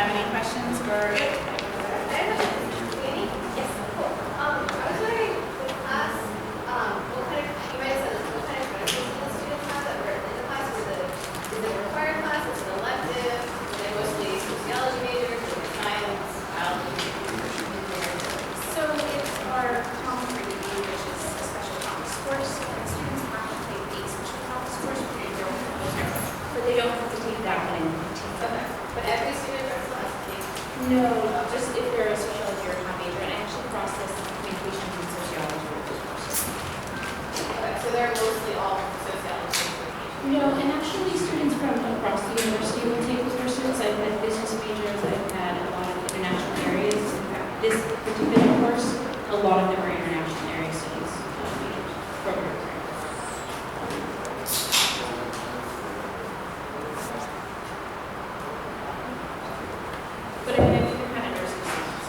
have any questions for it? Yes. Cool. I was wondering, with class, what kind of, you might have said, what kind of credits the students have that were in the class? Is it a required class? Is it elective? Are they mostly sociology majors? Is it science, biology? So it's our Tom 3D, which is a special topics course. And students have to take a special topics course for your major, but they don't have to take that one in particular. Okay. But every student in our class takes. No, just if you're a sociology or top major, and I actually process communications and sociology. Okay. So they're mostly all sociology. No, and actually students from across the university will take those courses. I've had business majors, I've had a lot of international areas. In fact, this particular course, a lot of them are international area studies majors programs. But I mean, I think kind of nursing students.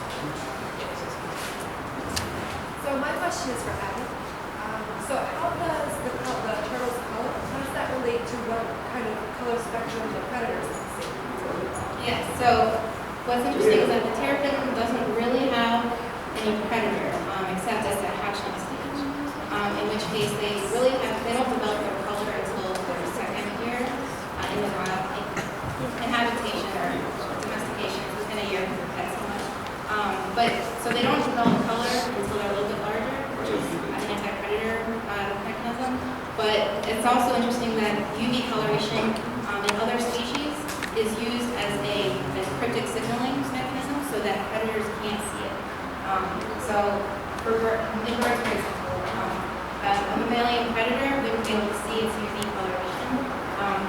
So my question is for Evan. So how does the turtle's color, how does that relate to what kind of color spectrum the predators can see? Yes, so what's interesting is that the terrapin doesn't really have any predator, except as a hatchling stage, in which case they don't develop their color until their second year in the wild. In habitation or domestication, it's within a year because they're pets so much. So they don't develop color until they're a little bit larger, which is an anti-predator mechanism. But it's also interesting that UV coloration in other species is used as cryptic signaling mechanism so that predators can't see it. So in birds, for example, a mammalian predator wouldn't be able to see its UV coloration,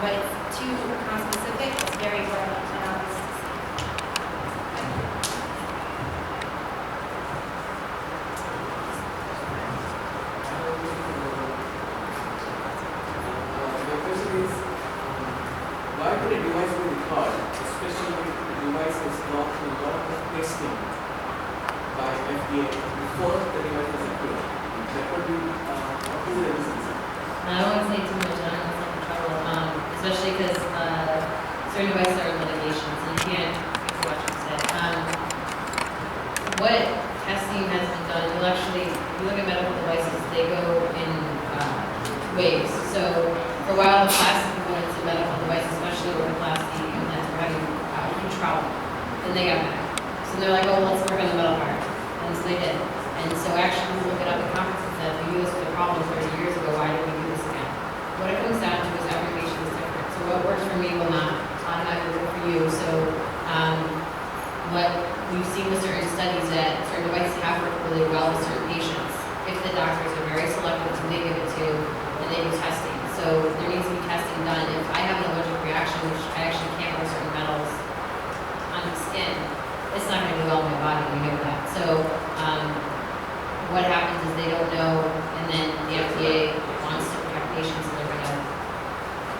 but it's too conspecific, it's very hard to analyze to see. My question is, why would a device be required, especially if the device has gone through a lot of testing by FDA before the device was approved? That would be what is the reason? I don't want to say too much, I don't want to get in trouble, especially because certain devices are in litigation, so you can't watch what you say. What testing has been done, if you look at medical devices, they go in waves. So for a while, the plastic components of medical devices, especially where the plastic implants were having huge problem, then they got back. So they're like, oh, let's work on the metal part. And so they did. And so actually, we look it up at conferences that we knew this was a problem 30 years ago, why did we do this again? What it comes down to is every patient is different. So what works for me will not automatically work for you. So what we've seen with certain studies that certain devices have worked really well with certain patients. If the doctors are very selective who they give it to, and they do testing. So there needs to be testing done. If I have an allergic reaction, which I actually can't wear certain metals on the skin, it's not going to do well in my body, we know that. So what happens is they don't know, and then the FDA wants to protect patients, and they're going to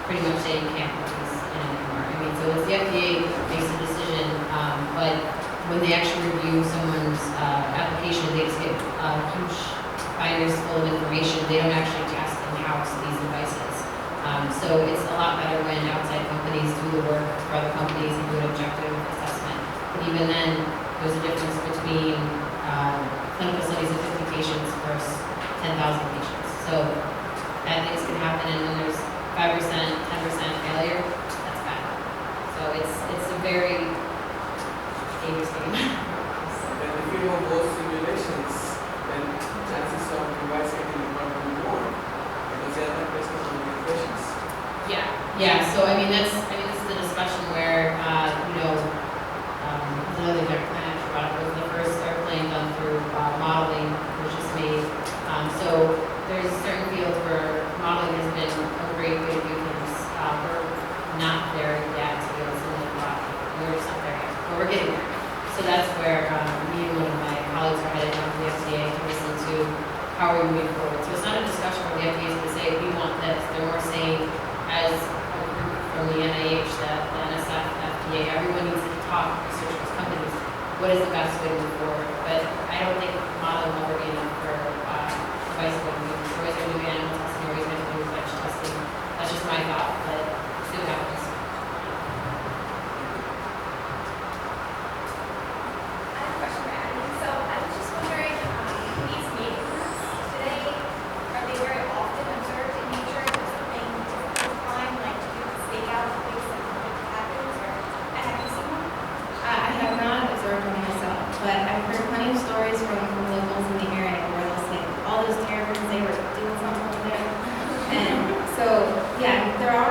pretty much say you can't put these in anymore. I mean, so it's the FDA makes the decision, but when they actually review someone's application, they just get huge binders full of information. They don't actually test in-house these devices. So it's a lot better when outside companies do the work for other companies and do an objective assessment. But even then, there's a difference between clinical studies of 50 patients versus 10,000 patients. So bad things can happen, and then there's 5%, 10% failure. That's bad. So it's a very dangerous game. And if you know those simulations, then chances of device getting probably more because they are not testing on the patients. Yeah. So this is the discussion where another thing I actually brought up was the first airplane done through modeling, which is made. So there's certain fields where modeling has been a great way to do things. We're not there yet to be able to simulate a lot. We're just not there yet, but we're getting there. So that's where me and one of my colleagues are headed down to the FDA to listen to how are we moving forward. So it's not a discussion where the FDA is going to say we want this. They're more saying as a group from the NIH, the NSF, FDA, everyone needs to talk to researchers, companies, what is the best way to move forward. But I don't think modeling will ever be enough for devices going to move. We're always going to do animal testing, we're always going to do bench testing. That's just my thought, but see what happens.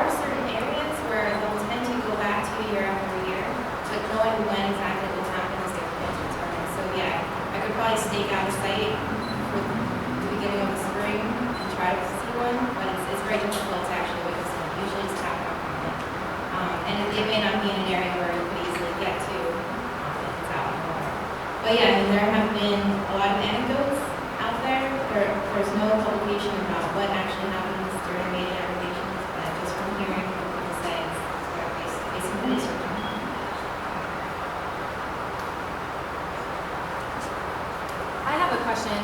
are certain areas where they'll tend to go back to year after year, but knowing when exactly will happen is difficult to determine. So yeah, I could probably stake out a site for the beginning of the spring and try to see one, but it's very difficult to actually witness one. Usually it's tapped out from it. And it may not be in an area where you could easily get to if it's out in the water. But yeah, I mean, there have been a lot of anecdotes out there. There's no publication about what actually happens during mating aggregations, but just from hearing what people say, it's basically research. I have a question,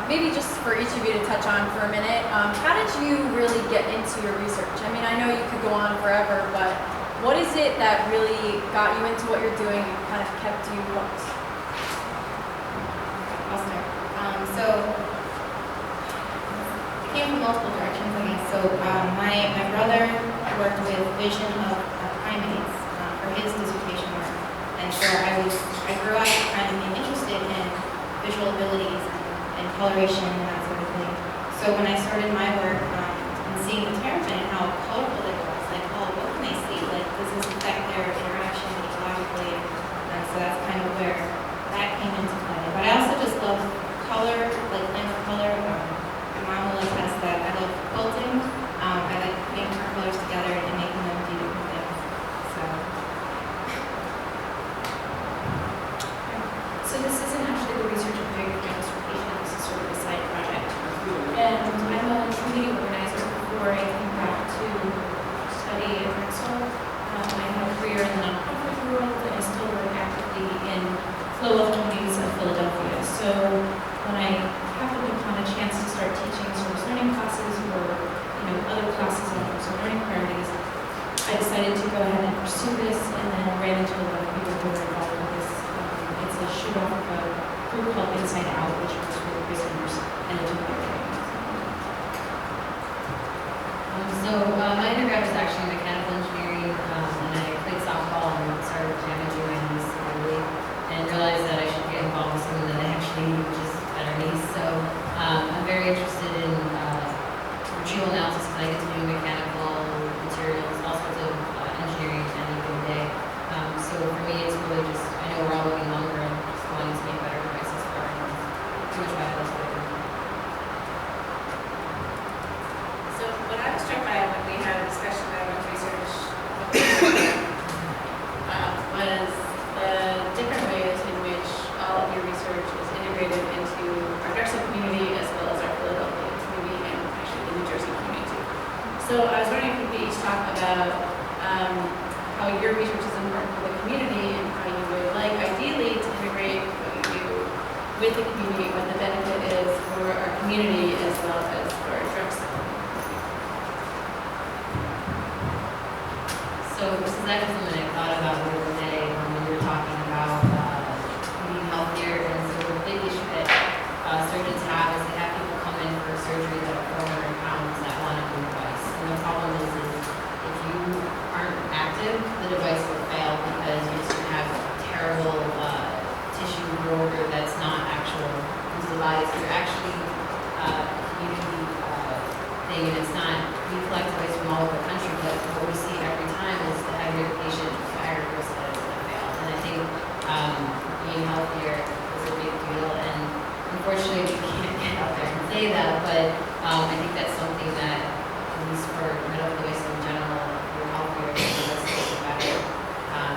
maybe just for each of you to touch on for a minute. How did you really get into your research? I mean, I know you could go on forever, but what is it that really got you into what you're doing and kind of kept you hooked? I'll start. So it came from multiple directions, I guess. So my brother worked with vision of primates for his dissertation work, and so I grew up kind of being interested in visual abilities and coloration and that sort of thing. So when I started my work and seeing the terrapin and how colorful it was, like, oh, what can they see? Like, does this affect their interaction ecologically? And so that's kind of where that came into play. But I also just love color, like playing with color. My mom will attest that I love quilting. I like putting different colors together and making them do different things. So this isn't actually the research of big transportation, this is sort of a side project. And I'm a community organizer before I came back to study at Drexel. I had a career in the nonprofit world, and I still work actively in flow of communities of Philadelphia. So when I happened upon a chance to start teaching service learning classes or other classes on service learning priorities, I decided to go ahead and pursue this, and then ran into a lot of people who were involved with this. It's a shoot off of a group called Inside Out, which was for the prisoners and the training. My undergrad was actually mechanical engineering, and I played softball and started jamming my knees early, and realized that I should get involved with something that I actually just better knees. So I'm very interested in retrieval analysis, because I get to do mechanical materials, all sorts of engineering at any given day. So for me, it's really just, I know we're all looking longer and just wanting to make better devices for our own. Too much about that's what I do. So what I was struck by when we had a discussion about our research was the different ways in which all of your research is integrated into our Drexel community as well as our Philadelphia community and actually the New Jersey community too. So I was wondering if you could each talk about how your research is important for the community and how you would like ideally to integrate what you do with the community, what the benefit is for our community as well as for Drexel. So this is actually something I thought about the other day when we were talking about being healthier. And so the big issue that surgeons have is they have people come in for surgery that are 400 pounds that want a new device. And the problem is if you aren't active, the device will fail because you're just going to have terrible tissue growth that's not actual into the body. So you're actually community thing, and it's not, we collect devices from all over the country, but what we see every time is the heavier the patient, the higher risk that it's going to fail. And I think being healthier is a big deal, and unfortunately we can't get out there and say that, but I think that's something that, at least for medical devices in general, if you're healthier, it's better. I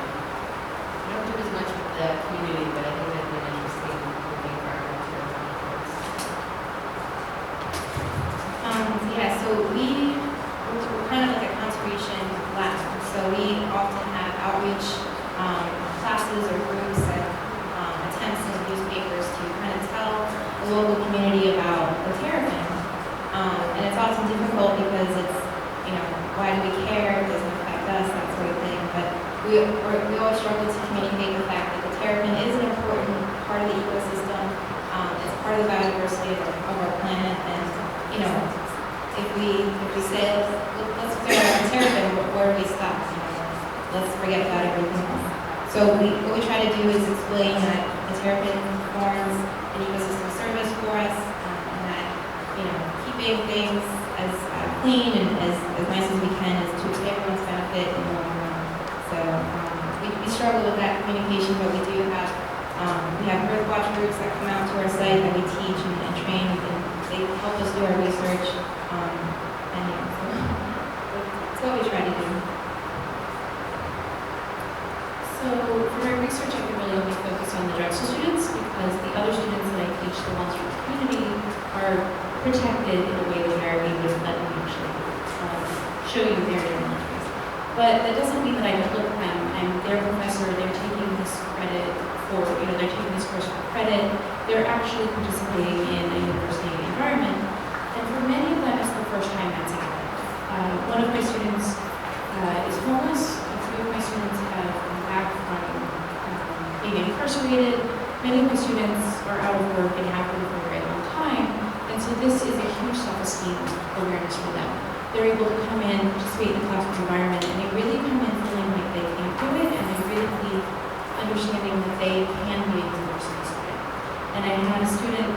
don't do as much with the community, but I think that'd be an interesting thing for our healthcare folks. Yeah, so we're kind of like a conservation lab. So we often have outreach classes or groups and attempts in newspapers to kind of tell the local community about the terrapin. And it's often difficult because it's, why do we care? It doesn't affect us, that sort of thing. But we always struggle to communicate the fact that the terrapin is an important part of the ecosystem. It's part of the biodiversity of our planet, and if we say let's clear out the terrapin, where do we stop? Let's forget about everything else. So what we try to do is explain that the terrapin performs an ecosystem service for us, and that keeping things clean and as nice as we can is to everyone's benefit in the long run. So we struggle with that communication, but we do have we have Earthwatch groups that come out to our site that we teach and train, and they help us do our research. And yeah, so that's what we try to do. So for my research, I can really only focus on the Drexel students because the other students that I teach, the ones from the community, are protected in a way where we would let them actually show you their knowledge. But that doesn't mean that I don't look at them. I'm their professor, they're taking this credit for, they're taking this course for credit. They're actually participating in a university environment. And for many of them, it's the first time that's happened. One of my students is homeless. A few of my students have come back from being incarcerated. Many of my students are out of work and have been for a very long time. And so this is a huge self-esteem awareness for them. They're able to come in, participate in the classroom environment, and they really come in feeling like they can do it, and they really leave understanding that they can be a university student. And I had a student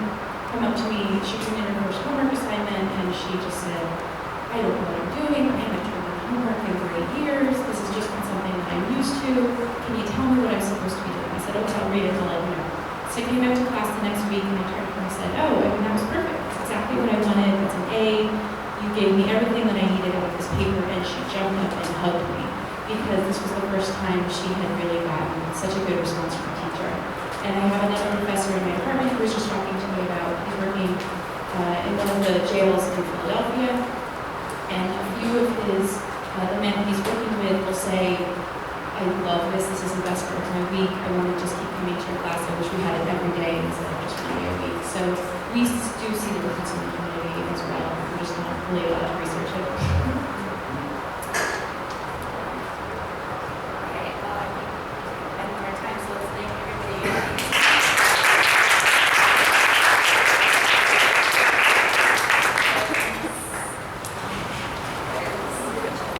come up to me, she came in her first homework assignment, and she just said, I don't know what I'm doing, I haven't turned in homework in 3 years, this has just been something that I'm used to, can you tell me what I'm supposed to be doing? I said, okay, I'll read it, I'll let you know. So I came back to class the next week, and I turned to her and said, oh, I mean, that was perfect, that's exactly what I wanted, that's an A, you gave me everything that I needed out of this paper, and she jumped up and hugged me, because this was the first time she had really gotten such a good response from a teacher. And I have another professor in my department who was just talking to me about, he's working in one of the jails in Philadelphia, and a few of the men that he's working with will say, I love this is the best part of my week, I want to just keep coming to your class, I wish we had it every day instead of just 1 day a week. So we do see the difference in the community as well, we're just not really allowed to